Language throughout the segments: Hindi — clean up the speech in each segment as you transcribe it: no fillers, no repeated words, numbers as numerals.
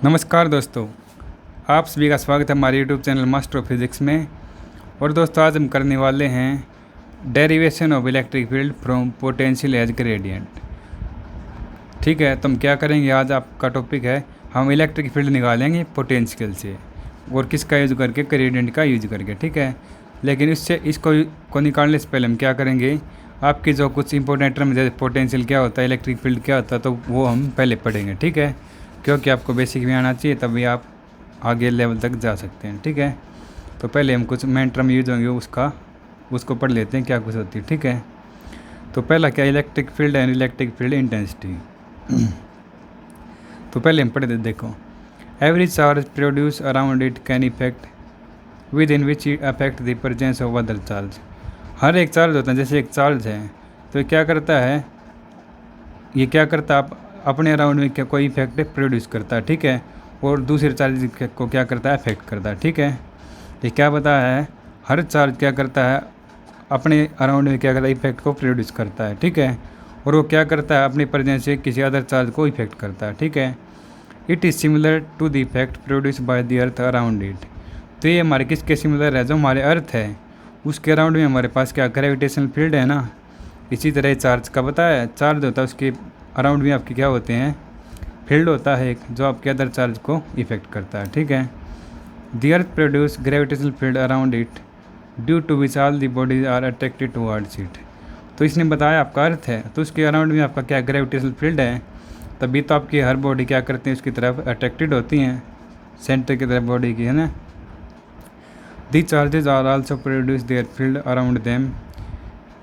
नमस्कार दोस्तों, आप सभी का स्वागत है हमारे YouTube channel Master of Physics में। और दोस्तों, आज हम करने वाले हैं derivation of electric field from potential as gradient. ठीक है, तो हम क्या करेंगे, आज आपका टॉपिक है हम इलेक्ट्रिक फील्ड निकालेंगे पोटेंशियल से, और किसका यूज करके, ग्रेडियंट का यूज करके। ठीक है, लेकिन इसको निकालने से पहले हम क्या करेंगे, आपकी जो कुछ इंपॉर्टेंट टर्म जैसे पोटेंशियल क्या होता है, इलेक्ट्रिक फील्ड क्या होता है, तो वो हम पहले पढ़ेंगे। ठीक है, क्योंकि आपको बेसिक भी आना चाहिए, तभी आप आगे लेवल तक जा सकते हैं। ठीक है, तो पहले हम कुछ मेन टर्म यूज होंगे उसको पढ़ लेते हैं क्या कुछ होती है। ठीक है, तो पहला क्या, electric field and electric field intensity. तो पहले हम पढ़ते देखो, every charge produce around it can effect within which affect the presence of other charge. हर एक चार्ज होता है, जैसे एक चार्ज है तो ये क्या करता है, आप अपने अराउंड में क्या कोई इफेक्ट प्रोड्यूस करता है। ठीक है, और दूसरे चार्ज को क्या करता है, अफेक्ट करता है। ठीक है, ये क्या बताया है, हर चार्ज क्या करता है, अपने अराउंड में क्या करता है, इफेक्ट को प्रोड्यूस करता है। ठीक है, और वो क्या करता है, अपनी प्रेजेंस से किसी अदर चार्ज को इफेक्ट करता है। ठीक है, it is similar to the effect produce by the earth around it. तो ये हमारे किसके सिमिलर है, जो हमारे अर्थ है उसके अराउंड में हमारे पास क्या ग्रेविटेशनल फील्ड है ना। इसी तरह चार्ज का बताया है, चार्ज होता है उसके अराउंड में आपके क्या होते हैं, फील्ड होता है एक, जो आपके अदर चार्ज को इफेक्ट करता है। ठीक है, the earth produce gravitational field around it due to which all the bodies are attracted towards it. तो इसने बताया आपका अर्थ है, तो उसके अराउंड में आपका क्या ग्रेविटेशनल फील्ड है, तभी तो आपकी हर बॉडी क्या करती है, उसकी तरफ अट्रैक्टेड होती हैं, सेंटर की तरफ बॉडी की, है ना। The charges are also produce their field around them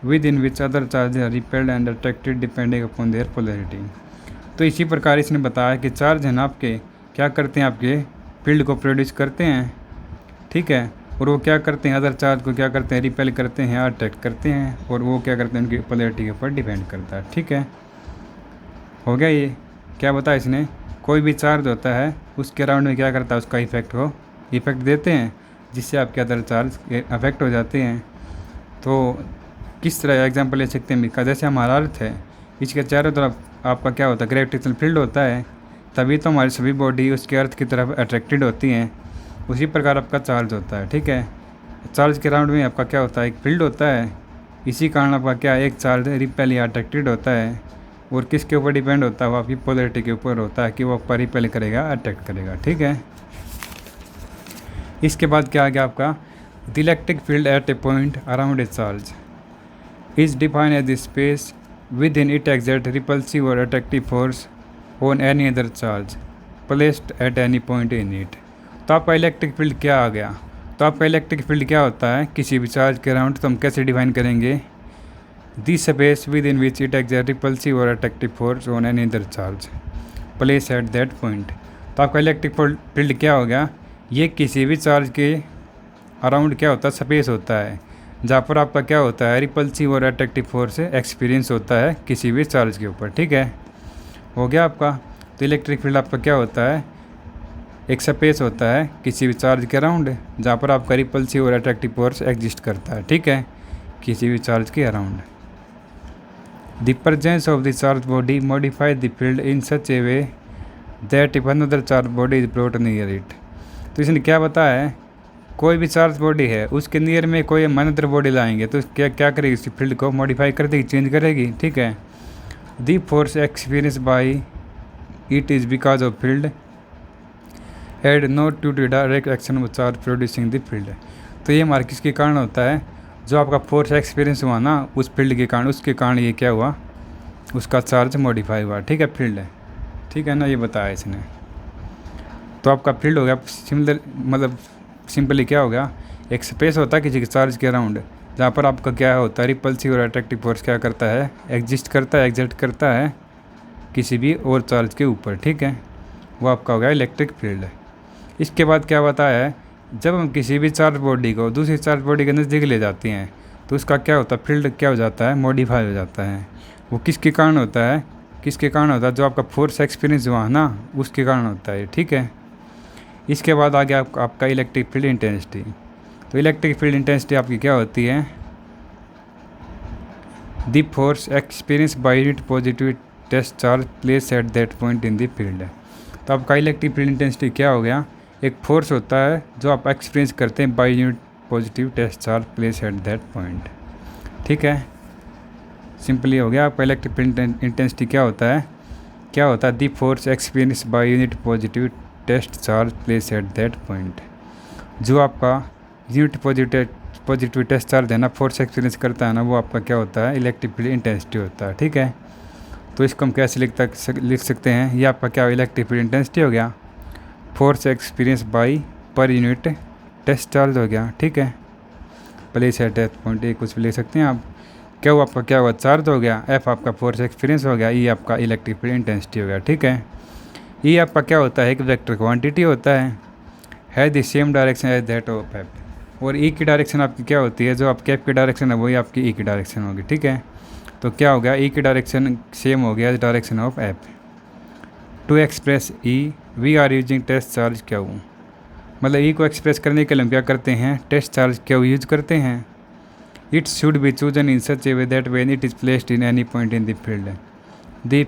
within which other charges are repelled and attracted depending upon their polarity. तो इसी प्रकार इसने बताया कि चार्ज है ना आपके क्या करते हैं, आपके फील्ड को प्रोड्यूस करते हैं। ठीक है, और वो क्या करते हैं, अदर चार्ज को क्या करते हैं, रिपेल करते हैं, अट्रैक्ट करते हैं, और वो क्या करते हैं, उनकी पोलैरिटी के ऊपर डिपेंड करता है। ठीक है, हो गया। ये क्या बताया इसने, कोई भी चार्ज होता है उसके अराउंड में क्या करता है, उसका इफेक्ट देते हैं, जिससे आपके अदर चार्ज अफेक्ट हो जाते हैं। तो किस तरह एग्जांपल ले सकते हैं इसका, जैसे हमारा अर्थ है, इसके चारों तरफ आपका क्या होता है, ग्रेविटेशनल फील्ड होता है, तभी तो हमारी सभी बॉडी उसके अर्थ की तरफ अट्रैक्टेड होती हैं। उसी प्रकार आपका चार्ज होता है। ठीक है, चार्ज के अराउंड में आपका क्या होता है, एक फील्ड होता है, इसी कारण आपका क्या, एक चार्ज रिपेल या अट्रैक्टेड होता है, और किसके ऊपर डिपेंड होता है, वो आपकी पोलैरिटी के ऊपर होता है कि वो आपका रिपेल करेगा, अट्रैक्ट करेगा। ठीक है, इसके बाद क्या आ गया आपका, the electric field at a point around a charge is defined as the space within it exert repulsive or attractive force on any other charge placed at any point in it। तो आपका इलेक्ट्रिक फील्ड क्या आ गया, तो आपका इलेक्ट्रिक फील्ड क्या होता है, किसी भी चार्ज के अराउंड। तो हम कैसे डिफाइन करेंगे, the space within which it exert repulsive और attractive force on any other charge place at that point. तो आपका इलेक्ट्रिक फील्ड क्या हो गया, ये किसी भी चार्ज के अराउंड क्या होता है, स्पेस होता है, जहाँ पर आपका क्या होता है, रिपल्सिव और अट्रैक्टिव फोर्स एक्सपीरियंस होता है किसी भी चार्ज के ऊपर। ठीक है, हो गया आपका। तो इलेक्ट्रिक फील्ड आपका क्या होता है, एक स्पेस होता है किसी भी चार्ज के अराउंड, जहाँ पर आपका रिपल्सिव और अट्रैक्टिव फोर्स एग्जिस्ट करता है। ठीक है, किसी भी चार्ज के around. The presence of the charge body modify the field in such A way that if another charge body is brought near it. तो इसने क्या बताया है, कोई भी चार्ज बॉडी है उसके नियर में कोई अनदर बॉडी लाएंगे तो क्या करेगी, इस फील्ड को मॉडिफाई कर देगी, चेंज करेगी। ठीक है, the force experience by it is because of field and not to direct action of charge producing the field. तो ये हमारे किसके कारण होता है, जो आपका फोर्स एक्सपीरियंस हुआ ना उस फील्ड के कारण, उसके कारण ये क्या हुआ, उसका चार्ज मॉडिफाई हुआ। ठीक है, फील्ड है। ठीक है ना, ये बताया इसने। तो आपका फील्ड हो गया सिमिलर, मतलब सिंपली क्या हो गया, एक स्पेस होता है किसी के चार्ज के अराउंड, जहाँ पर आपका क्या होता है, रिपल्सिव और अट्रैक्टिव फोर्स क्या करता है, एग्जिस्ट करता है, एग्जर्ट करता है किसी भी और चार्ज के ऊपर। ठीक है, वो आपका हो गया इलेक्ट्रिक फील्ड। इसके बाद क्या बताया है, जब हम किसी भी चार्ज बॉडी को दूसरी चार्ज बॉडी के नज़दीक ले जाते हैं तो उसका क्या होता है, फील्ड क्या हो जाता है, मॉडिफाई हो जाता है। वो किसके कारण होता है, जो आपका फोर्स एक्सपीरियंस हुआ है ना उसके कारण होता है। ठीक है, इसके बाद आ गया आपका इलेक्ट्रिक फील्ड इंटेंसिटी। तो इलेक्ट्रिक फील्ड इंटेंसिटी आपकी क्या होती है, the force experience by unit positive test charge place at that point in the field. तो तो आपका इलेक्ट्रिक फील्ड इंटेंसिटी क्या हो गया, एक फोर्स होता है जो आप एक्सपीरियंस करते हैं by unit positive test charge place at that point. ठीक है, सिंपली हो गया। आपका इलेक्ट्रिक फील्ड इंटेंसिटी क्या होता है the force experience by unit positive test charge place at that point. जो आपका यूनिट पॉजिटिव टेस्ट चार्ज है ना, फोर्स एक्सपीरियंस करता है ना, वो आपका क्या होता है, इलेक्ट्रिक फील्ड इंटेंसिटी होता है। ठीक है, तो इसको हम कैसे लिख सकते हैं, ये आपका क्या इलेक्ट्रिक फील्ड इंटेंसिटी हो गया, force experience by per unit test charge हो गया। ठीक है, प्लेस एट दैट पॉइंट, ये कुछ भी ले सकते हैं आप। क्या वो आपका क्या हुआ, चार्ज हो गया, एफ आपका फोर्स एक्सपीरियंस हो गया, ई आपका इलेक्ट्रिक फील्ड इंटेंसिटी हो गया। ठीक है, ई आपका क्या होता है, एक वेक्टर क्वांटिटी होता है the same direction as that of F. और ई की डायरेक्शन आपकी क्या होती है, जो आपकी एफ की डायरेक्शन है वही आपकी ई की डायरेक्शन होगी। ठीक है, तो क्या हो गया, ई की डायरेक्शन सेम हो गया direction of F. To express E we are using test charge Q, मतलब ई को एक्सप्रेस करने के लिए हम क्या करते हैं, टेस्ट चार्ज क्यू यूज करते हैं। It should be chosen in such A way that when it is placed in any point in the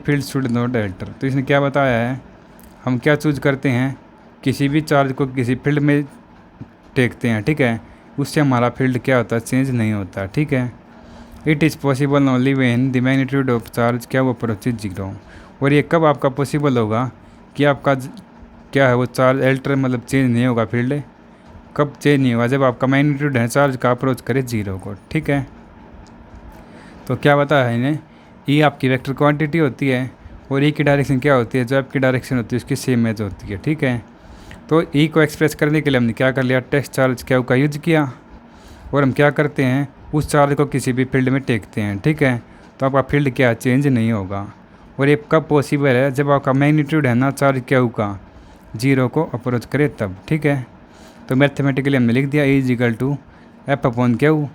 field should not alter. तो इसने क्या बताया है, हम क्या चूज करते हैं, किसी भी चार्ज को किसी फील्ड में टेकते हैं। ठीक है, उससे हमारा फील्ड क्या होता है, चेंज नहीं होता। ठीक है, it is possible only when the magnitude of charge क्या वो अप्रोचेज जीरो। और ये कब आपका पॉसिबल होगा कि आपका क्या है वो चार्ज अल्टर मतलब चेंज नहीं होगा, फील्ड कब चेंज नहीं होगा, जब आपका मैग्नीट्यूड है चार्ज का अप्रोच करे जीरो को। ठीक है, तो क्या बताया है इन्हें, ई आपकी वेक्टर क्वांटिटी होती है और ई की डायरेक्शन क्या होती है, जो आपकी डायरेक्शन होती है उसकी सेम एज होती है। ठीक है, तो ई को एक्सप्रेस करने के लिए हमने क्या कर लिया, टेस्ट चार्ज क्या का यूज किया, और हम क्या करते हैं, उस चार्ज को किसी भी फील्ड में टेकते हैं। ठीक है, तो आपका फील्ड क्या चेंज नहीं होगा। और ये कब पॉसिबल है, जब आपका मैग्नीट्यूड है ना चार्ज क्या का जीरो को अप्रोच करे तब। ठीक है, तो मैथमेटिकली हमने लिख दिया E is equal to F upon Q,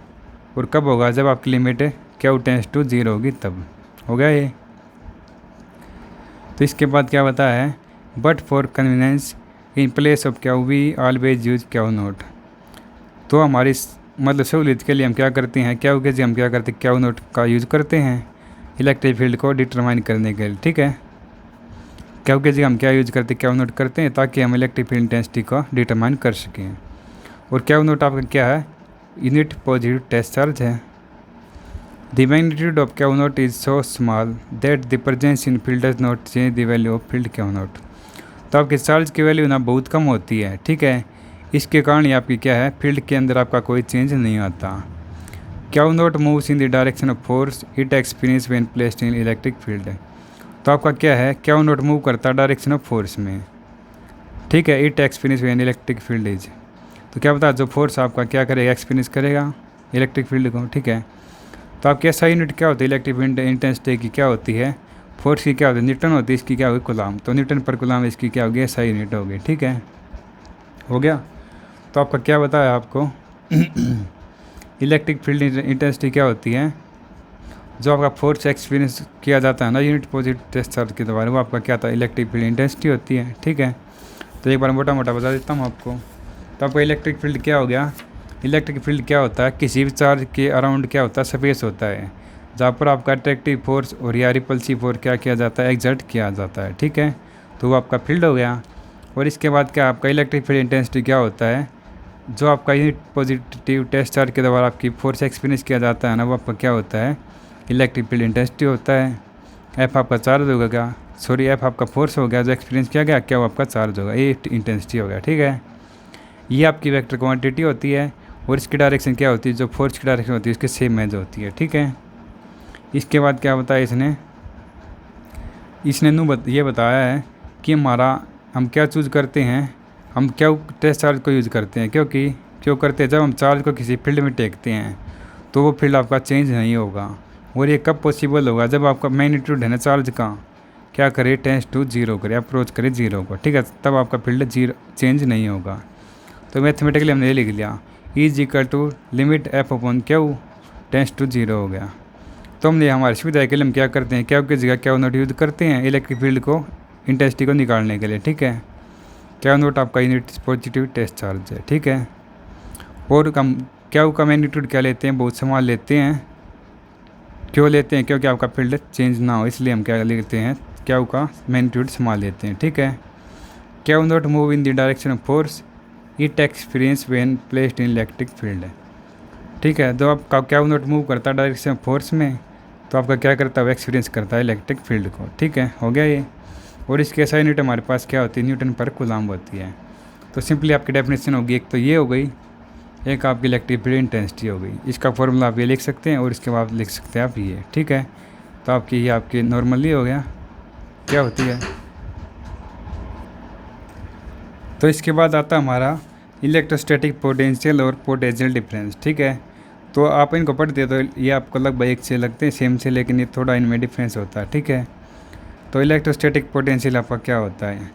और कब होगा, जब आपकी limit Q tends to zero होगी तब। हो गया ये। तो इसके बाद क्या बताया है, but for convenience in place of Q we always use Q naught. तो हमारी मतलब सहूलियत के लिए हम क्या करते हैं, क्यू के जी हम क्या करते हैं, क्यू नोट का यूज़ करते हैं इलेक्ट्रिक फील्ड को डिटरमाइन करने के लिए। ठीक है, क्यू के जी हम क्या यूज करते हैं, क्यू नोट करते हैं ताकि हम इलेक्ट्रिक फील्ड इंटेंसिटी को डिटरमाइन कर सकें। और क्यू नोट आपका क्या है, यूनिट पॉजिटिव टेस्ट चार्ज है। The magnitude of Q note is so small that the presence in field does not change the value of field Q naught. तो आपके चार्ज की वैल्यू ना बहुत कम होती है। ठीक है, इसके कारण ये आपकी क्या है, फील्ड के अंदर आपका कोई चेंज नहीं आता। Q note moves in the direction of force it experience when placed in electric field. तो आपका क्या है, क्यू नोट मूव करता है डायरेक्शन ऑफ फोर्स में। ठीक है, it experience when electric field is, तो क्या बता, जो फोर्स आपका क्या करेगा, एक्सपीरियंस करेगा इलेक्ट्रिक फील्ड को। ठीक है, तो आपकी ऐसा यूनिट क्या होती है इलेक्ट्रिक फील्ड इंटेंसिटी की, क्या होती है, फोर्स की क्या होती है, न्यूटन होती है, इसकी क्या होगी, कूलम। तो न्यूटन पर कूलम इसकी क्या होगी, ऐसा यूनिट होगी। ठीक है, हो गया। तो आपका क्या बताया आपको इलेक्ट्रिक फील्ड इंटेंसिटी क्या होती है, जो आपका फोर्स एक्सपीरियंस किया जाता है ना यूनिट पॉजिटिव टेस्ट चार्ज के द्वारा, वो आपका क्या था, इलेक्ट्रिक फील्ड इंटेंसिटी होती है। ठीक है, तो एक बार मोटा मोटा बता देता हूँ आपको। तो आपका इलेक्ट्रिक फील्ड क्या हो गया, इलेक्ट्रिक फील्ड क्या होता है, किसी भी चार्ज के अराउंड क्या होता है, स्पेस होता है, जहाँ पर आपका अट्रैक्टिव फोर्स और या रिपल्सिव फोर्स क्या किया जाता है, एग्जर्ट किया जाता है। ठीक है, तो वो आपका फील्ड हो गया। और इसके बाद क्या आपका इलेक्ट्रिक फील्ड इंटेंसिटी क्या होता है, जो आपका यूनिट पॉजिटिव टेस्ट चार्ज के द्वारा आपकी फोर्स एक्सपीरियंस किया जाता है ना, वो आपका क्या होता है, इलेक्ट्रिक फील्ड इंटेंसिटी होता है। एफ आपका चार्ज होगा, सॉरी एफ आपका फोर्स हो गया, जो एक्सपीरियंस किया गया क्या वो आपका चार्ज होगा, ये इंटेंसिटी हो गया। ठीक है, ये आपकी वेक्टर क्वांटिटी होती है और इसकी डायरेक्शन क्या होती है, जो फोर्स की डायरेक्शन होती है उसके सेम एज होती है। ठीक है, इसके बाद क्या बताया इसने ये बताया है कि हम क्या चूज़ करते हैं, हम क्या टेस्ट चार्ज को यूज़ करते हैं, क्यों करते हैं, जब हम चार्ज को किसी फील्ड में टेकते हैं तो वो फील्ड आपका चेंज नहीं होगा। और ये कब पॉसिबल होगा, जब आपका मैग्नीट्यूड है ना चार्ज का क्या करे, टेंस टू जीरो करे, अप्रोच करे जीरो को। ठीक है, तब आपका फील्ड जीरो चेंज नहीं होगा। तो मैथमेटिकली हमने ये लिख लिया, E is equal to limit F upon Q tends to zero हो गया। तो हमने हमारी सुविधा के लिए हम क्या करते हैं, क्यू की जगह क्यू नोट यूज करते हैं इलेक्ट्रिक फील्ड को इंटेंसिटी को निकालने के लिए। ठीक है, क्यू नोट आपका यूनिट पॉजिटिव टेस्ट चार्ज है। ठीक है, और हम क्यू का मैग्नीट्यूड क्या लेते हैं, बहुत स्मॉल लेते हैं। क्यों लेते हैं, क्योंकि आपका फील्ड चेंज ना हो, इसलिए हम क्या लेते हैं, क्यू का मैग्नीट्यूड स्मॉल लेते हैं। ठीक है, can not move in the direction of force it experience when placed in electric field. ठीक है, जो आपका कैन नॉट मूव करता है डायरेक्शन ऑफ फोर्स में, तो आपका क्या करता है, वो एक्सपीरियंस करता है इलेक्ट्रिक फील्ड को। ठीक है, हो गया ये। और इसके SI यूनिट हमारे पास क्या होती है, न्यूटन पर कूलम्ब होती है। तो सिंपली आपकी डेफिनेशन होगी, एक तो ये हो गई, एक आपकी इलेक्ट्रिक फील्ड इंटेंसिटी हो गई। इसका फॉर्मूला आप ये लिख सकते हैं और इसके बाद लिख सकते हैं आप ये। ठीक है, तो आपकी ये आपकी नॉर्मली हो गया क्या होती है। तो इसके बाद आता हमारा इलेक्ट्रोस्टैटिक पोटेंशियल और पोटेंशियल डिफरेंस। ठीक है, तो आप इनको पढ़ते तो ये आपको लगभग एक से लगते हैं सेम से, लेकिन ये थोड़ा इनमें डिफरेंस होता है। ठीक है, तो इलेक्ट्रोस्टैटिक पोटेंशियल आपका क्या होता है,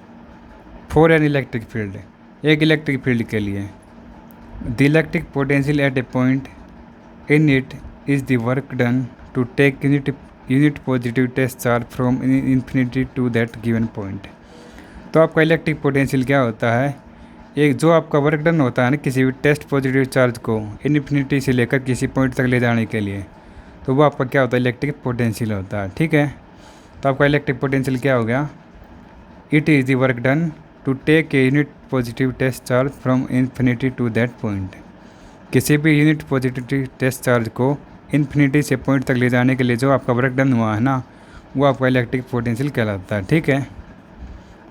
फॉर एन इलेक्ट्रिक फील्ड, एक इलेक्ट्रिक फील्ड के लिए, the electric potential at a point in it is the work done to take unit positive test charge from infinity to that given point. तो आपका इलेक्ट्रिक पोटेंशियल क्या होता है, एक जो आपका वर्क डन होता है ना किसी भी टेस्ट पॉजिटिव चार्ज को इन्फिनिटी से लेकर किसी पॉइंट तक ले जाने के लिए, तो वो आपका क्या होता है, इलेक्ट्रिक पोटेंशियल होता है। ठीक है, तो आपका इलेक्ट्रिक पोटेंशियल क्या हो गया, it is the work done to take a unit positive test charge from infinity to that point. किसी भी यूनिट पॉजिटिव टेस्ट चार्ज को इन्फिनिटी से पॉइंट तक ले जाने के लिए जो आपका वर्क डन हुआ है ना, वो आपका इलेक्ट्रिक पोटेंशियल कहलाता है। ठीक है,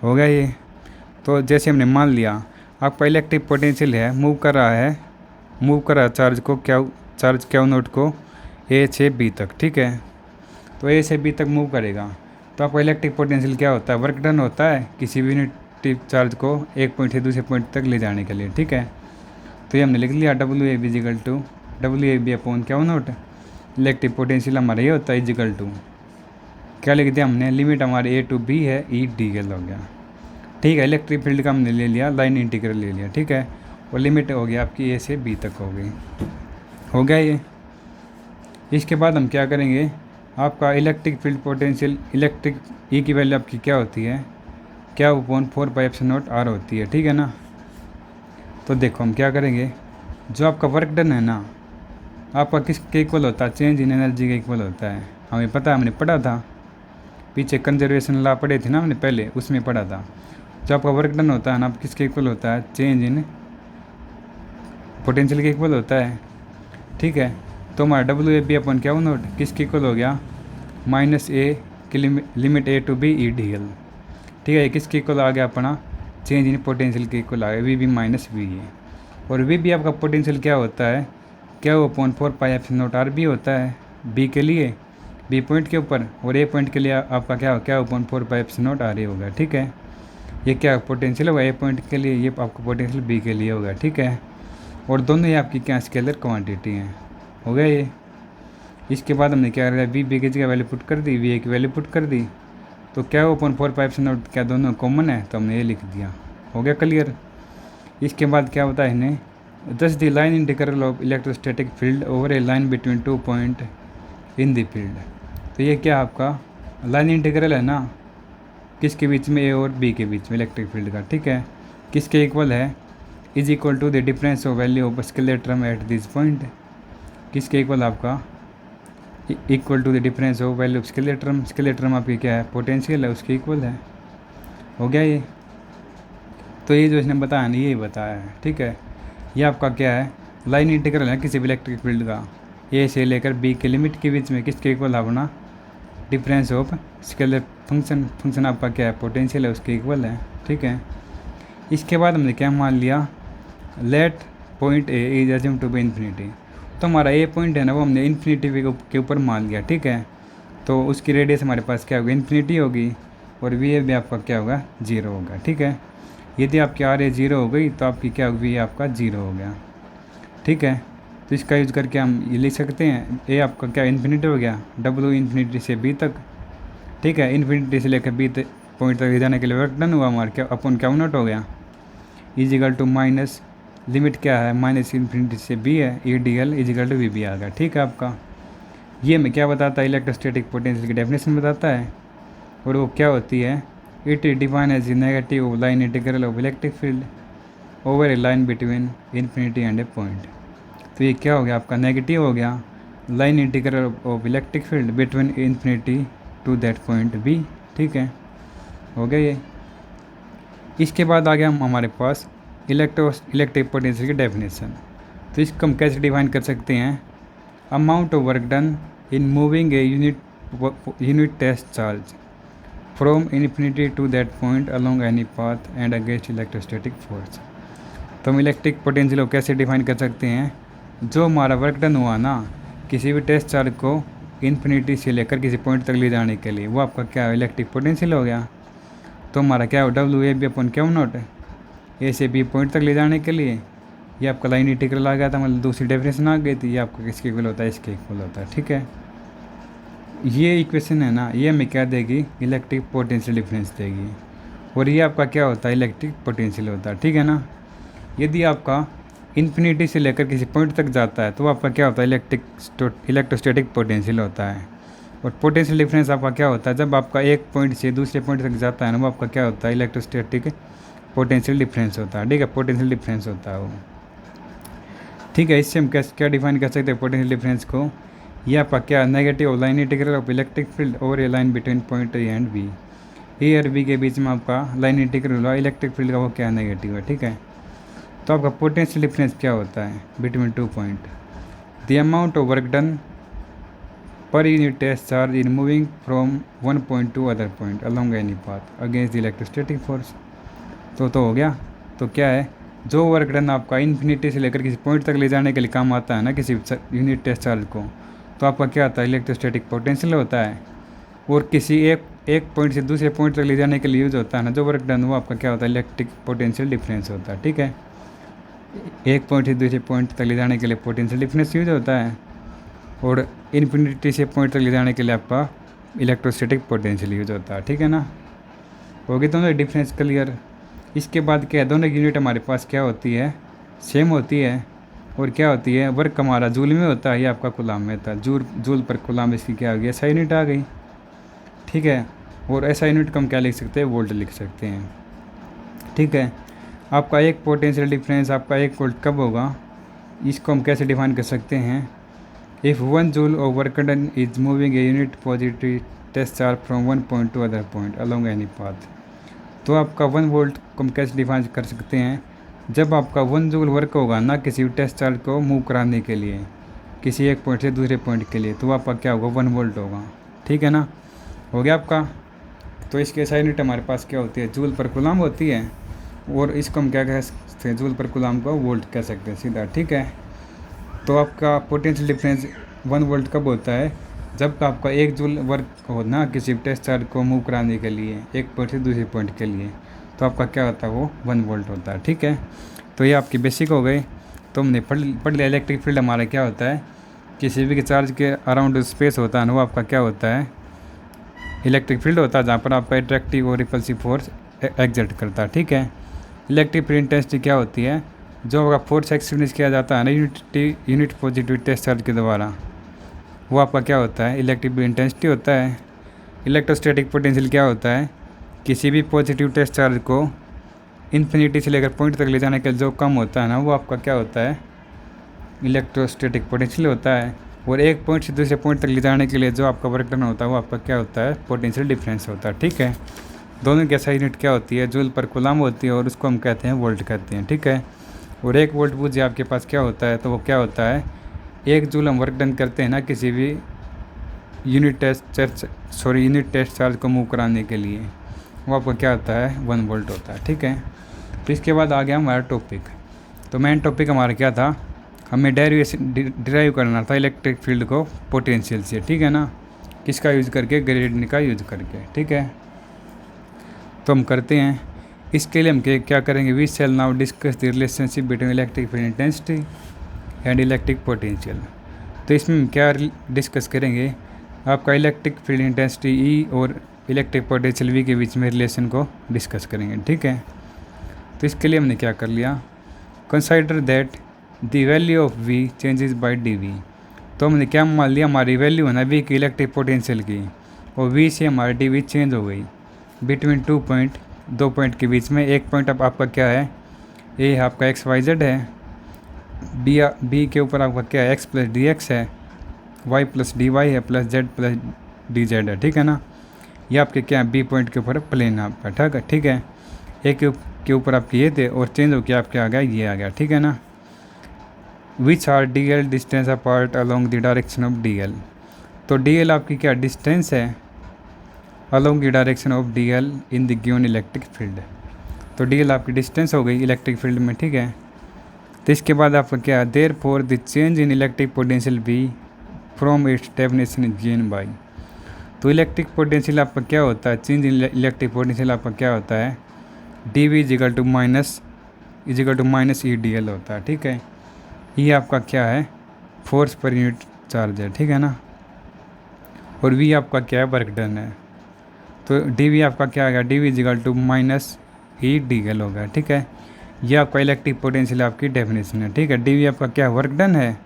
हो गया ये। तो जैसे हमने मान लिया आपका इलेक्ट्रिक पोटेंशियल है, मूव कर रहा है चार्ज को, चार्ज क्यू नोट को A से B तक। ठीक है, तो A से B तक मूव करेगा, तो आपका इलेक्ट्रिक पोटेंशियल क्या होता है, वर्क डन होता है किसी भी यूनिट चार्ज को एक पॉइंट से दूसरे पॉइंट तक ले जाने के लिए। ठीक है, तो ये हमने लिख लिया WAB is equal to WAB upon Q naught, electric potential हमारा ये होता है इजिकल टू, क्या लिख दिया हमने, लिमिट हमारे A टू B है, E dl हो गया। ठीक है, इलेक्ट्रिक फील्ड का हमने ले लिया, लाइन इंटीग्रल ले लिया। ठीक है, और लिमिट हो गया आपकी A से B तक हो गई, हो गया ये। इसके बाद हम क्या करेंगे, आपका electric field potential electric E की वैल्यू आपकी क्या होती है, क्या अपॉन 4πε0r होती है। ठीक है ना, तो देखो हम क्या करेंगे, जो आपका वर्क डन है ना, आपका किसके इक्वल होता है, चेंज इन एनर्जी के इक्वल होता है। हमें पता है, हमने पढ़ा था पीछे कंजर्वेशन लॉ पढ़े थे ना हमने पहले, उसमें पढ़ा था। जो आपका वर्क डन होता है ना, किसके इक्वल होता है, चेंज इन पोटेंशियल के इक्वल होता है। ठीक है, तो हमारा WAB अपन क्या नोट किसके इक्वल हो गया, -A की limit A to B E dl। ठीक है, किसके इक्वल आ गया अपना, चेंज इन पोटेंशियल के इक्वल आ गया, VB माइनस VA। और VB आपका पोटेंशियल क्या होता है, क्या वो अपॉन 4πε0r भी होता है B के लिए, B पॉइंट के ऊपर, और A पॉइंट के लिए आपका क्या अपॉन 4πε0r होगा। ठीक है, ये क्या पोटेंशियल होगा A पॉइंट के लिए, ये आपका पोटेंशियल B के लिए होगा। ठीक है, और दोनों ही आपकी क्या स्केलर क्वांटिटी हैं, हो गया ये। इसके बाद हमने क्या करा, VB की जगह वैल्यू पुट कर दी, VA की वैल्यू पुट कर दी, तो क्या अपॉन 4πε0 क्या दोनों कॉमन है, तो हमने ये लिख दिया, हो गया क्लियर। इसके बाद क्या होता है इन्हें, दस the line integral of electrostatic field over a line between 2 point in the field. तो ये क्या आपका लाइन इंटीग्रल है ना, किसके बीच में, A और B के बीच में इलेक्ट्रिक फील्ड का। ठीक है, किसके इक्वल है, is equal to the difference of value of scalar term at this point. किसके इक्वल आपका, equal to the difference of value of scalar term आपकी क्या है, पोटेंशियल है, उसके इक्वल है, हो गया ये। तो ये जो इसने बताया ना, यही बताया है। ठीक है, ये आपका क्या है, लाइन इंटीग्रल है किसी भी इलेक्ट्रिक फील्ड का, A से लेकर B के लिमिट के बीच में किसके इक्वल अपना, डिफरेंस ऑफ स्केलर फंक्शन आपका क्या है, पोटेंशियल है, उसके इक्वल है। ठीक है, इसके बाद हमने क्या मान लिया, let point A is assume to be infinity. तो हमारा A पॉइंट है ना, वो हमने इन्फिनिटी के ऊपर मान लिया। ठीक है, तो उसकी रेडियस हमारे पास क्या होगी, इन्फिनिटी होगी, और VA भी आपका क्या होगा, 0 होगा। ठीक है, यदि आपकी RA 0 हो गई तो आपकी क्या होगी, आपका 0 हो गया। ठीक है, तो इसका यूज़ करके हम ये लिख सकते हैं, A आपका क्या इन्फिनिटी हो गया, W इन्फिनिटी से B तक। ठीक है, इन्फिनिटी से लेकर B पॉइंट तक ले जाने के लिए वर्क डन हुआ हमारा क्या अपन क्या नोट हो गया, इजिकल टू माइनस लिमिट क्या है, माइनस इन्फिनिटी से B है, E dl is equal to VB आ गया। ठीक है, आपका ये हमें क्या बताता है, इलेक्ट्रोस्टैटिक पोटेंशियल की डेफिनेशन बताता है, और वो क्या होती है, it is define as negative line integral of electric field over a line between infinity and a point. तो ये क्या हो गया आपका, नेगेटिव हो गया line integral of electric field between infinity to that point B। ठीक है, हो गया ये। इसके बाद आ गया हमारे पास इलेक्ट्रिक पोटेंशियल की डेफिनेशन। तो इसको हम कैसे डिफाइन कर सकते हैं? Amount of work done in moving a unit test charge from infinity to that point along any path and against electrostatic force. तो हम इलेक्ट्रिक पोटेंशियल को कैसे डिफाइन कर सकते हैं? जो हमारा वर्क डन हुआ ना किसी भी टेस्ट चार्ज को इन्फिनिटी से लेकर किसी पॉइंट तक ले जाने के लिए, वो आपका क्या है? इलेक्ट्रिक पोटेंशियल हो गया। तो हमारा क्या हो? W/A/Q0 ए से बी पॉइंट तक ले जाने के लिए ये आपका लाइन इंटीग्रल आ गया था, मतलब दूसरी डेफिनेशन आ गई थी। ये आपका किसके इक्वल होता है? इसके इक्वल होता है। ठीक है, ये इक्वेशन है ना, ये हमें क्या देगी? इलेक्ट्रिक पोटेंशियल डिफरेंस देगी। और ये आपका क्या होता है? इलेक्ट्रिक पोटेंशियल होता है। ठीक है ना। यदि आपका इन्फिनिटी से लेकर किसी पॉइंट तक जाता है तो आपका क्या होता है? इलेक्ट्रोस्टैटिक पोटेंशियल होता है। और पोटेंशियल डिफरेंस आपका क्या होता है? जब आपका एक पॉइंट से दूसरे पॉइंट तक जाता है ना, वो आपका क्या होता है? इलेक्ट्रोस्टैटिक पोटेंशियल डिफरेंस होता है। ठीक है, पोटेंशियल डिफरेंस होता है वो। ठीक है, इससे हम क्या डिफाइन कर सकते हैं पोटेंशियल डिफरेंस को? ये आपका क्या? Negative line integral of electric field over a line between point A and B. A और बी के बीच में आपका लाइन इंटीग्रल हुआ, इलेक्ट्रिक फील्ड का वो क्या? नेगेटिव है। ठीक है, तो आपका पोटेंशियल डिफरेंस क्या होता है? Between two point the amount of work done per unit test charge in moving from one point to other point along any path against the electrostatic force. तो हो गया। तो क्या है? जो वर्क डन आपका इन्फिनिटी से लेकर किसी पॉइंट तक ले जाने के लिए काम आता है ना किसी यूनिट टेस्ट चार्ज को, तो आपका क्या आता है? इलेक्ट्रोस्टैटिक पोटेंशियल होता है। और किसी एक पॉइंट से दूसरे पॉइंट तक ले जाने के लिए यूज होता है ना जो वर्क डन, वो आपका क्या होता है? इलेक्ट्रिक पोटेंशियल डिफरेंस होता है। ठीक है, एक पॉइंट से दूसरे पॉइंट तक ले जाने के लिए पोटेंशियल डिफरेंस यूज होता है, और इन्फिनिटी से पॉइंट तक ले जाने के लिए आपका इलेक्ट्रोस्टैटिक पोटेंशियल यूज होता है। ठीक है ना। होगी दोनों डिफरेंस क्लियर। इसके बाद क्या है? दोनों यूनिट हमारे पास क्या होती है? सेम होती है। और क्या होती है? वर्क हमारा जूल में होता है, ये आपका कूलाम में था। जूल पर कूलाम इसकी क्या आ गई? SI यूनिट आ गई। ठीक है, और SI यूनिट को हम क्या लिख सकते हैं? वोल्ट लिख सकते हैं। ठीक है, आपका एक पोटेंशियल डिफरेंस आपका 1 वोल्ट कब होगा? इसको हम कैसे डिफाइन कर सकते हैं? If 1 joule of work done is moving a unit positive test charge from one point to other point along any path. तो आपका 1 वोल्ट को हम कैसे डिफाइन कर सकते हैं? जब आपका 1 जूल वर्क होगा ना किसी टेस्ट चार्ज को मूव कराने के लिए किसी एक पॉइंट से दूसरे पॉइंट के लिए, तो आपका क्या होगा? 1 वोल्ट होगा। ठीक है ना, हो गया आपका। तो इसके SI यूनिट हमारे पास क्या होती है? जूल पर कूलाम होती है, और इसको हम क्या कह सकते हैं? जूल पर कूलाम को वोल्ट कह सकते हैं सीधा। ठीक है, तो आपका पोटेंशियल डिफरेंस 1 वोल्ट कब होता है? जब आपका 1 जूल वर्क हो ना किसी टेस्ट चार्ज को मूव कराने के लिए एक पॉइंट से दूसरे पॉइंट के लिए, तो आपका क्या होता है? वो 1 वोल्ट होता है। ठीक है, तो ये आपकी बेसिक हो गई। तो हमने पढ़ लिया इलेक्ट्रिक फील्ड हमारा क्या होता है? किसी भी चार्ज के अराउंड स्पेस होता है ना, वो आपका क्या होता है? इलेक्ट्रिक फील्ड होता है, जहाँ पर आपका अट्रैक्टिव और रिपल्सिव फोर्स एग्जर्ट करता है। ठीक है, इलेक्ट्रिक फील्ड इंटेंसिटी क्या होती है? जो आपका फोर्स एक्सपीरियंस किया जाता है ना यूनिट पॉजिटिव टेस्ट चार्ज के द्वारा, वो आपका क्या होता है? इलेक्ट्रिक फील्ड इंटेंसिटी होता है। इलेक्ट्रोस्टैटिक पोटेंशियल क्या होता है? किसी भी पॉजिटिव टेस्ट चार्ज को इन्फिनिटी से लेकर पॉइंट तक ले जाने के लिए जो कम होता है ना, वो आपका क्या होता है? इलेक्ट्रोस्टैटिक पोटेंशियल होता है। और एक पॉइंट से दूसरे पॉइंट तक ले जाने के लिए जो आपका वर्क डन होता है, वो आपका क्या होता है? पोटेंशियल डिफरेंस होता है। ठीक है, दोनों की SI यूनिट क्या होती है? जूल पर कूलाम होती है, और उसको हम कहते हैं वोल्ट कहते हैं। ठीक है, और 1 वोल्ट पूछिए आपके पास क्या होता है? तो वो क्या होता है? 1 जूल हम वर्क डन करते हैं ना किसी भी यूनिट टेस्ट चार्ज को मूव कराने के लिए, वो आपका क्या होता है? 1 वोल्ट होता है। ठीक है, तो इसके बाद आ गया हमारा टॉपिक। तो मेन टॉपिक हमारा क्या था? हमें डिराइव करना था इलेक्ट्रिक फील्ड को पोटेंशियल से। ठीक है ना, किसका यूज़ करके? ग्रेडियंट का यूज़ करके। ठीक है, तो हम करते हैं। इसके लिए हम क्या करेंगे? We shall now discuss the relationship between electric field intensity and electric potential. तो इसमें हम क्या डिस्कस करेंगे? आपका इलेक्ट्रिक फील्ड इंटेंसिटी E और इलेक्ट्रिक पोटेंशियल V के बीच में रिलेशन को डिस्कस करेंगे। ठीक है, तो इसके लिए हमने क्या कर लिया? Consider that the value of V changes by dV। तो हमने क्या मान लिया? हमारी वैल्यू है ना V की इलेक्ट्रिक पोटेंशियल की, और V से हमारी dV चेंज हो गई बिटवीन 2 पॉइंट, 2 पॉइंट के बीच में। एक पॉइंट अब आपका क्या है? A आपका XYZ है, B के ऊपर आपका क्या है? X प्लस DX है, Y प्लस DY है, प्लस Z प्लस DZ है। ठीक है ना, ये आपके क्या है? B पॉइंट के ऊपर प्लेन है आपका। ठीक है, के ऊपर आपके ये थे और चेंज होकर आपके आ गया ये आ गया, ठीक है ना। Which R D L distance apart along the direction of D L. तो डी एल आपकी क्या डिस्टेंस है along the direction of D L in the given electric field. तो डी एल आपकी डिस्टेंस हो गई इलेक्ट्रिक फील्ड में, ठीक है। तो इसके बाद आपका क्या therefore the change in electric potential be from its definition given by. तो इलेक्ट्रिक पोटेंशियल आपका क्या होता है, चेंज इन इलेक्ट्रिक पोटेंशियल आपका क्या होता है, D V is equal to minus E d l होता है, ठीक है। ये आपका क्या है फोर्स पर यूनिट चार्ज है, ठीक है ना। और वी आपका क्या है वर्क डन है। तो डी वी आपका क्या आ गया, d V is equal to minus E d l होगा, ठीक है। ये आपका इलेक्ट्रिक पोटेंशियल आपकी डेफिनेशन है, ठीक है। डी वी आपका क्या वर्क डन है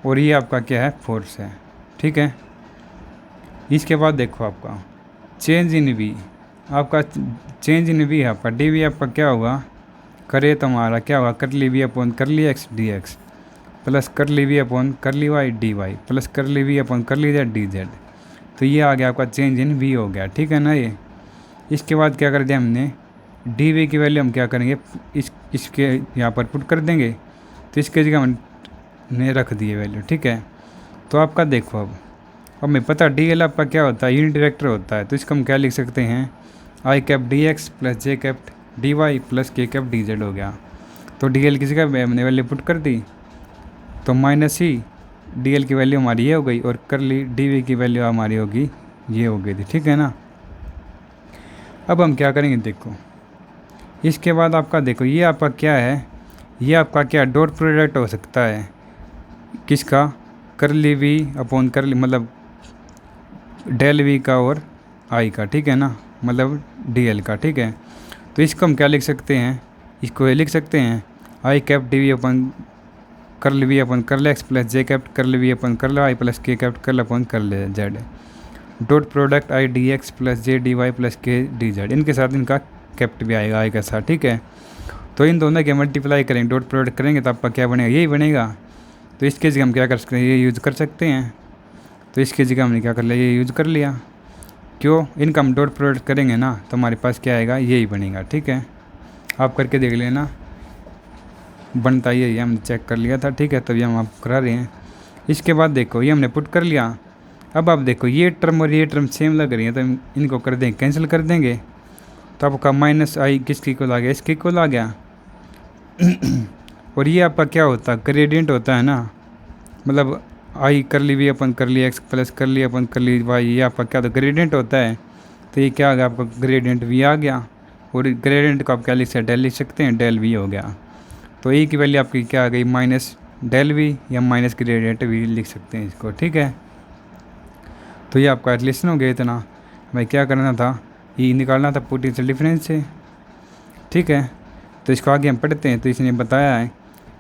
और ये आपका क्या है फोर्स है, ठीक है। इसके बाद देखो आपका चेंज इन वी, आपका चेंज इन वी है आपका डी वी आपका क्या होगा, करे तो हमारा क्या होगा curly V upon curly X D x plus curly V upon curly Y D Y plus curly V upon curly Z D Z. तो ये आ गया आपका चेंज इन वी हो गया, ठीक है ना ये। इसके बाद क्या कर दिया हमने, डी वी की वैल्यू हम क्या करेंगे इसके यहाँ पर पुट कर देंगे। तो इसके जगह हमने रख दिए वैल्यू, ठीक है। तो आपका देखो अब हमें पता डी एल आपका क्या होता है यूनिट वेक्टर होता है। तो इसको हम क्या लिख सकते हैं, i cap D x plus j cap D Y plus k cap D z हो गया। तो डी एल की जगह हमने वैल्यू पुट कर दी, तो माइनस ही डी एल की वैल्यू हमारी ये हो गई और करली डी वी की वैल्यू हमारी होगी ये हो गई थी, ठीक है ना। अब हम क्या करेंगे देखो, इसके बाद आपका देखो ये आपका क्या है, ये आपका क्या डॉट प्रोडक्ट हो सकता है किसका, करली वी अपॉन करली मतलब डेल वी का और आई का, ठीक है ना, मतलब डी एल का, ठीक है। तो इसको हम क्या लिख सकते हैं, इसको ये लिख सकते हैं i cap d V upon curl V upon curl x plus j cap curl V upon curl i plus k cap curl upon curl z dot product i d x plus j d Y plus k d z, इनके साथ इनका कैप्ट भी आएगा आई के साथ, ठीक है। तो इन दोनों के मल्टीप्लाई करेंगे डॉट प्रोडक्ट करेंगे तो आपका क्या बनेगा यही बनेगा। तो इसके जगह हम क्या कर सकते हैं ये यूज़ कर सकते हैं। तो इसकी जगह हमने क्या कर लिया ये यूज़ कर लिया, क्यों इनका हम डॉट प्रोडक्ट करेंगे ना तो हमारे पास क्या आएगा यही बनेगा, ठीक है। आप करके देख लेना बनता यही है, हम चेक कर लिया था, ठीक है। तभी हम आप करा रहे हैं। इसके बाद देखो ये हमने पुट कर लिया। अब आप देखो ये टर्म और ये टर्म सेम लग रही है तो इनको कर देंगे कैंसिल कर देंगे। तो आपका माइनस आई किसकी इक्वल आ गया, इसके इक्वल आ गया। और ये आपका क्या होता है ग्रेडियंट होता है ना, मतलब आई कर ली वी अपन कर ली एक्स प्लस कर ली अपन कर ली वाई, ये आपका क्या होता है ग्रेडियंट होता है। तो ये क्या आ गया आपका ग्रेडियंट वी आ गया और ग्रेडियंट को आप क्या लिख सकते हैं डेल लिख सकते हैं, डेल वी हो गया। तो ए की वैल्यू आपकी क्या आ गई माइनस डेल वी या माइनस ग्रेडियंट वी लिख सकते हैं इसको, ठीक है। तो ये आपका रिलेशन हो गया इतना, हमें क्या करना था ये निकालना था पोटेंशियल डिफरेंस से, ठीक है। तो इसको आगे हम पढ़ते हैं। तो इसने बताया है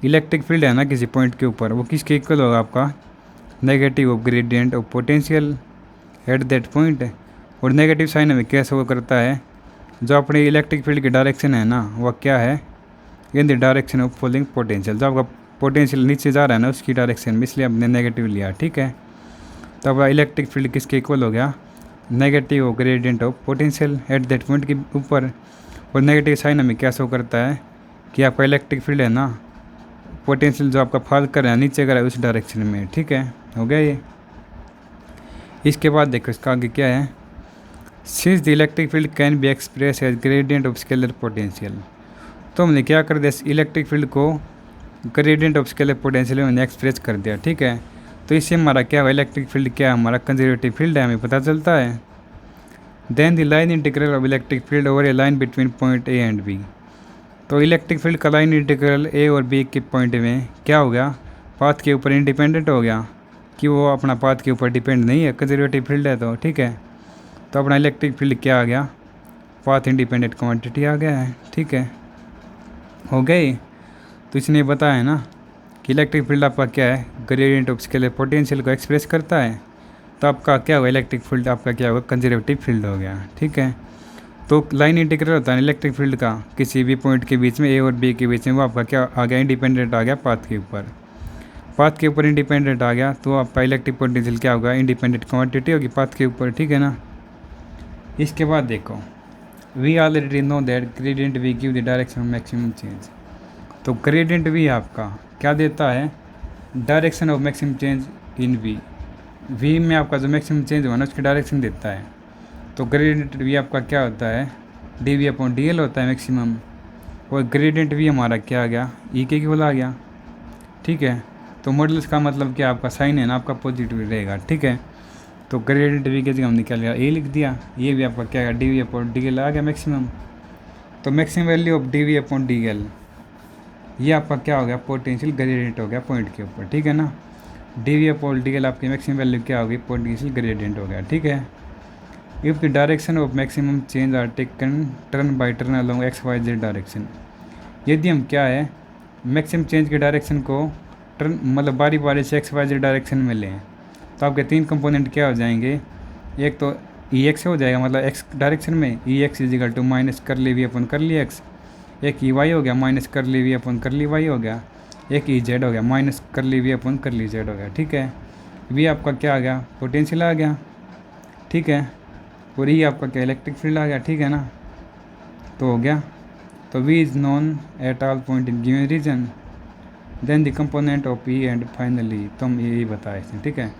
इलेक्ट्रिक फील्ड है ना किसी पॉइंट के ऊपर वो किसके इक्वल होगा आपका negative of gradient of potential at that point. और नेगेटिव साइन हमें कैसे वो करता है, जो अपने इलेक्ट्रिक फील्ड की डायरेक्शन है ना वह क्या है in the direction of falling potential, जो आपका पोटेंशियल नीचे जा रहा है ना उसकी डायरेक्शन में, इसलिए हमने नेगेटिव लिया, ठीक है। तो अब इलेक्ट्रिक फील्ड किसके इक्वल हो गया negative of gradient of potential at that point के ऊपर। और नेगेटिव साइन हमें क्या शो करता है कि आपका इलेक्ट्रिक फील्ड है ना पोटेंशियल जो आपका फॉल कर रहा है नीचे कर रहा है उस डायरेक्शन में, ठीक है। हो गया ये। इसके बाद देखो इसका आगे क्या है, since the electric field can be express as gradient of scalar potential. तो हमने क्या कर दिया इलेक्ट्रिक फील्ड को ग्रेडियंट ऑफ स्केलर पोटेंशियल में हमने एक्सप्रेस कर दिया, ठीक है। तो इससे हमारा क्या हुआ इलेक्ट्रिक फील्ड क्या हमारा कंजर्वेटिव फील्ड है हमें पता चलता है। Then the line integral of electric field over a line between point A and B. तो इलेक्ट्रिक फील्ड का लाइन इंटीग्रल ए और बी के पॉइंट में क्या हो गया पाथ के ऊपर इंडिपेंडेंट हो गया, कि वो अपना पाथ के ऊपर डिपेंड नहीं है, कंजर्वेटिव फील्ड है तो, ठीक है। तो अपना इलेक्ट्रिक फील्ड क्या आ गया पाथ इंडिपेंडेंट क्वांटिटी आ गया है, ठीक है। हो गई। तो इसने बताया ना कि इलेक्ट्रिक फील्ड आपका क्या है ग्रेडियंट ऑफ स्केलर पोटेंशियल को एक्सप्रेस करता है। तो आपका क्या होगा इलेक्ट्रिक फील्ड आपका क्या होगा कंजर्वेटिव फील्ड हो गया, ठीक है। तो लाइन इंटीग्रल होता है इलेक्ट्रिक फील्ड का किसी भी पॉइंट के बीच में ए और बी के बीच में, वो आपका क्या आ गया इंडिपेंडेंट आ गया पाथ के ऊपर। पाथ के ऊपर इंडिपेंडेंट आ गया तो आपका इलेक्ट्रिक पोटेंशियल क्या होगा इंडिपेंडेंट क्वांटिटी होगी पाथ के ऊपर, ठीक है ना। इसके बाद देखो we already know that gradient V give the direction of maximum change. तो ग्रेडियंट वी आपका क्या देता है, direction of maximum change in V में आपका जो मैक्सिमम चेंज हुआ ना उसकी डायरेक्शन देता है। तो ग्रेडियंट वी आपका क्या होता है, D V upon D l होता है मैक्सिमम, और ग्रेडियंट वी हमारा क्या आ गया, ई के इक्वल आ गया। ठीक है, तो मॉडल्स का मतलब क्या आपका साइन है ना आपका पॉजिटिव रहेगा। ठीक है, तो ग्रेडियंट वी के जगह हमने क्या लिया, ए लिख दिया। ये भी आपका क्या है, D V upon D L आ गया मैक्सिमम। तो maximum value of D V upon D L ये आपका क्या हो गया, पोटेंशियल ग्रेडियंट हो गया पॉइंट के ऊपर। ठीक है ना, d V upon D l आपकी मैक्सिमम वैल्यू क्या होगी, पोटेंशियल ग्रेडियंट हो गया। ठीक है, if the direction of maximum change are taken turn by turn along X Y Z direction, यदि हम क्या है मैक्सिमम चेंज के डायरेक्शन को टर्न मतलब बारी बारी से एक्स वाई जेड डायरेक्शन में लें, तो आपके तीन कंपोनेंट क्या हो जाएंगे, एक तो ई एक्स हो जाएगा मतलब एक्स डायरेक्शन में, ई एक्स इजिकल टू माइनस कर ली वी अपन कर ली एक्स, एक ई वाई हो गया माइनस कर ली वी अपन कर ली वाई हो गया, एक ई जेड हो गया माइनस कर ली वी अपन कर ली जेड हो गया। ठीक है, वी आपका क्या आ गया, पोटेंशियल आ गया। ठीक है, और ई आपका क्या, इलेक्ट्रिक फील्ड आ गया। ठीक है ना, तो हो गया। तो V is known at all point in given region then the component of E and finally, तो हम यही बताए थे। ठीक है,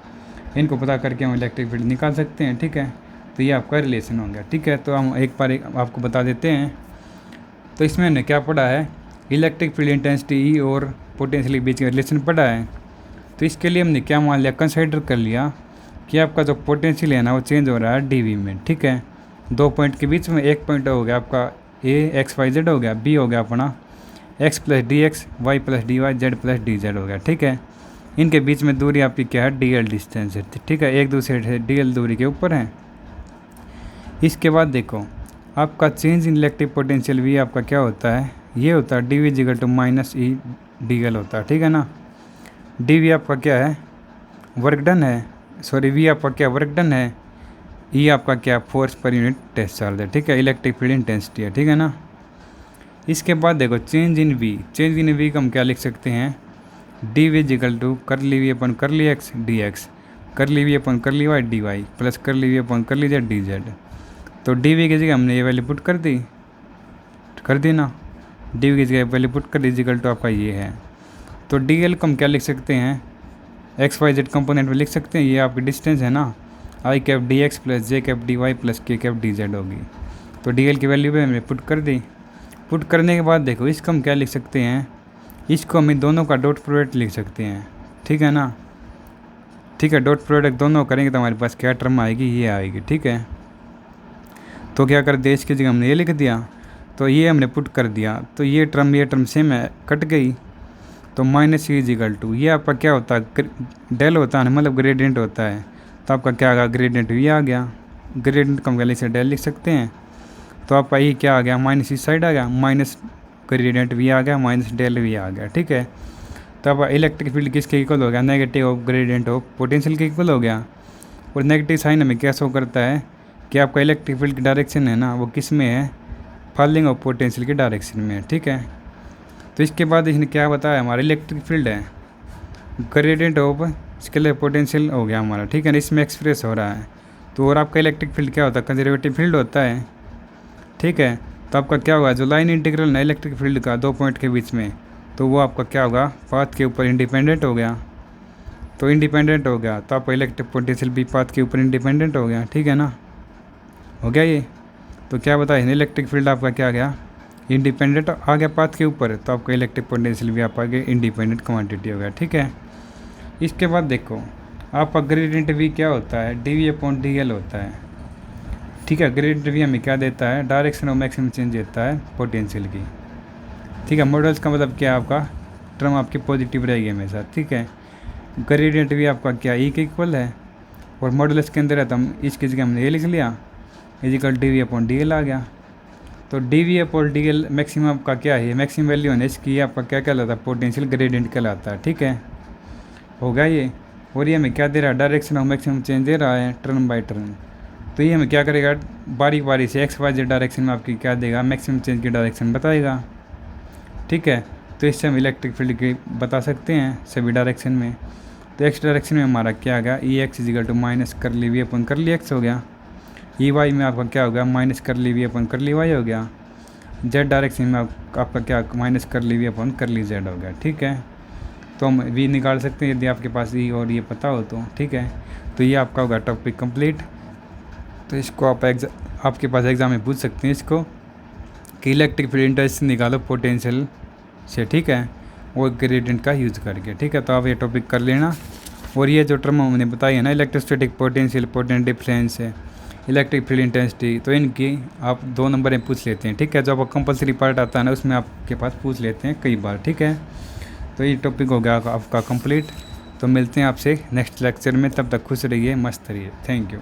इनको पता करके हम इलेक्ट्रिक फील्ड निकाल सकते हैं। ठीक है, तो ये आपका रिलेशन हो गया। ठीक है, तो हम एक बार आपको बता देते हैं। तो इसमें हमने क्या पढ़ा है, इलेक्ट्रिक फील्ड इंटेंसिटी ई और पोटेंशियल के बीच का रिलेशन पढ़ा है। तो इसके लिए हमने क्या मान लिया, कंसिडर कर लिया कि आपका जो पोटेंशियल है ना वो चेंज हो रहा है डी वी में। ठीक है, दो पॉइंट के बीच में, एक पॉइंट हो गया आपका ए एक्स वाई जेड हो गया, बी हो गया अपना x plus d x, y plus d y, z plus d z हो गया। ठीक है, इनके बीच में दूरी आपकी क्या है, डी एल डिस्टेंस है। ठीक है, एक दूसरे से डी एल दूरी के ऊपर है। इसके बाद देखो आपका change in electric potential V आपका क्या होता है, ये होता है D V equal to minus E d l होता है। ठीक है ना, डी वी आपका क्या है, वर्क डन है, सॉरी वी आपका क्या वर्क डन है, ई आपका क्या फोर्स पर यूनिट टेस्ट चार्ज है। ठीक है, इलेक्ट्रिक फील्ड इंटेंसिटी है। ठीक है ना, इसके बाद देखो change in V, change in V को हम क्या लिख सकते हैं, डी वी जिगल टू कर ली वी अपन कर ली एक्स डी एक्स, कर ली वी अपन कर ली वाई डी वाई, प्लस कर ली वी अपन कर ली जेड डी जेड। तो डी वी की जगह हमने ये वैल्यू पुट कर दी ना, डी वी की जगह वैल्यू पुट कर दी जिगल टू आपका ये है। तो डी एल को हम क्या लिख सकते हैं, एक्स वाई जेड कंपोनेंट में लिख सकते हैं, ये आपकी डिस्टेंस है ना, आई cap D x plus j cap D Y plus k cap D Z होगी। तो डी एल की वैल्यू पे हमने पुट कर दी। पुट करने के बाद देखो इसको हम क्या लिख सकते हैं, इसको हम इन दोनों का डॉट प्रोडक्ट लिख सकते हैं। ठीक है ना, ठीक है, डॉट प्रोडक्ट दोनों करेंगे तो हमारे पास क्या टर्म आएगी, ये आएगी। ठीक है, तो क्या कर दिया, इसकी जगह हमने ये लिख दिया, तो ये हमने पुट कर दिया, तो ये टर्म सेम है, कट गई। तो माइनस ई इजिकल टू, ये आपका क्या होता है, डेल होता है मतलब ग्रेडियंट होता है, तो आपका क्या आ गया, ग्रेडियंट वी आ गया। ग्रेडियंट कम वैल्यू से डेल लिख सकते हैं, तो आपका ये क्या आ गया, माइनस इस साइड आ गया, माइनस ग्रेडियंट वी आ गया, माइनस डेल वी आ गया। ठीक है, तो अब इलेक्ट्रिक फील्ड किसके इक्वल हो गया, negative of gradient of potential के इक्वल हो गया। और नेगेटिव साइन हमें क्या शो करता है कि आपका इलेक्ट्रिक फील्ड की डायरेक्शन है ना वो किस में है, फॉलिंग ऑफ पोटेंशियल की डायरेक्शन में है। ठीक है, तो इसके बाद इसने क्या बताया, हमारा इलेक्ट्रिक फील्ड है ग्रेडियंट ऑफ स्केलर पोटेंशियल हो गया हमारा। ठीक है ना, इसमें एक्सप्रेस हो रहा है। तो और आपका इलेक्ट्रिक फील्ड क्या होता है, कंजर्वेटिव फील्ड होता है। ठीक है, तो आपका क्या होगा, जो लाइन इंटीग्रल है इलेक्ट्रिक फील्ड का दो पॉइंट के बीच में, तो वो आपका क्या होगा, पाथ के ऊपर इंडिपेंडेंट हो गया। तो इंडिपेंडेंट हो गया तो आपका इलेक्ट्रिक पोटेंशियल भी पाथ के ऊपर इंडिपेंडेंट हो गया। ठीक है ना, हो गया ये। तो क्या बताया, इलेक्ट्रिक फील्ड आपका क्या आ गया, इंडिपेंडेंट आ गया पाथ के ऊपर, तो आपका इलेक्ट्रिक पोटेंशियल भी आप आगे इंडिपेंडेंट क्वांटिटी हो गया। ठीक है, इसके बाद देखो आपका ग्रेडियंट वी क्या होता है, D V upon D l होता है। ठीक है, ग्रेडियंट वी हमें क्या देता है, डायरेक्शन ऑफ मैक्सिमम चेंज देता है पोटेंशियल की। ठीक है, मॉडल्स का मतलब क्या है, आपका टर्म आपकी पॉजिटिव रहेगी हमेशा। ठीक है, ग्रेडियंट वी आपका क्या ई के इक्वल है, और मॉडल्स के अंदर है तो हम इसकी जगह हमने ये लिख लिया, इजिकल D V upon D L आ गया। तो D V upon D L maximum आपका क्या है, मैक्सिमम वैल्यू होने इसकी आपका क्या कहलाता है, पोटेंशियल ग्रेडियंट कहलाता है। ठीक है, हो गया ये। और ये हमें क्या दे रहा है, डायरेक्शन ऑफ मैक्सिमम चेंज दे रहा है टर्न बाय टर्न। तो ये हमें क्या करेगा, बारी बारी से एक्स वाई जेड डायरेक्शन में आपकी क्या देगा, मैक्सिमम चेंज की डायरेक्शन बताएगा। ठीक है, तो इससे हम इलेक्ट्रिक फील्ड की बता सकते हैं सभी डायरेक्शन में। तो एक्स डायरेक्शन में हमारा क्या आ गया, ई एक्स इजिकल टू माइनस कर ली वी अपन कर ली एक्स हो गया। ई वाई में आपका क्या होगा, माइनस कर ली वी अपन कर ली वाई हो गया। जेड डायरेक्शन में आपका क्या, माइनस कर ली वी अपन कर ली जेड हो गया। ठीक है, तो हम वी निकाल सकते हैं यदि आपके पास ई और ये पता हो तो। ठीक है, तो ये आपका होगा टॉपिक कंप्लीट। तो इसको आप आपके पास एग्ज़ाम में पूछ सकते हैं इसको कि इलेक्ट्रिक फील्ड इंटेंसिटी निकालो पोटेंशियल से। ठीक है, वो ग्रेडियंट का यूज़ करके। ठीक है, तो आप ये टॉपिक कर लेना। और ये जो टर्म हमने बताई है ना, इलेक्ट्रोस्टैटिक पोटेंशियल, पोटेंशियल डिफरेंस है, इलेक्ट्रिक फील्ड इंटेंसिटी, तो इनकी आप 2 नंबर में पूछ लेते हैं। ठीक है, जो आपका कंपलसरी पार्ट आता है ना उसमें आपके पास पूछ लेते हैं कई बार। ठीक है, तो ये टॉपिक हो गया आपका कंप्लीट। तो मिलते हैं आपसे नेक्स्ट लेक्चर में, तब तक खुश रहिए, मस्त रहिए। Thank you.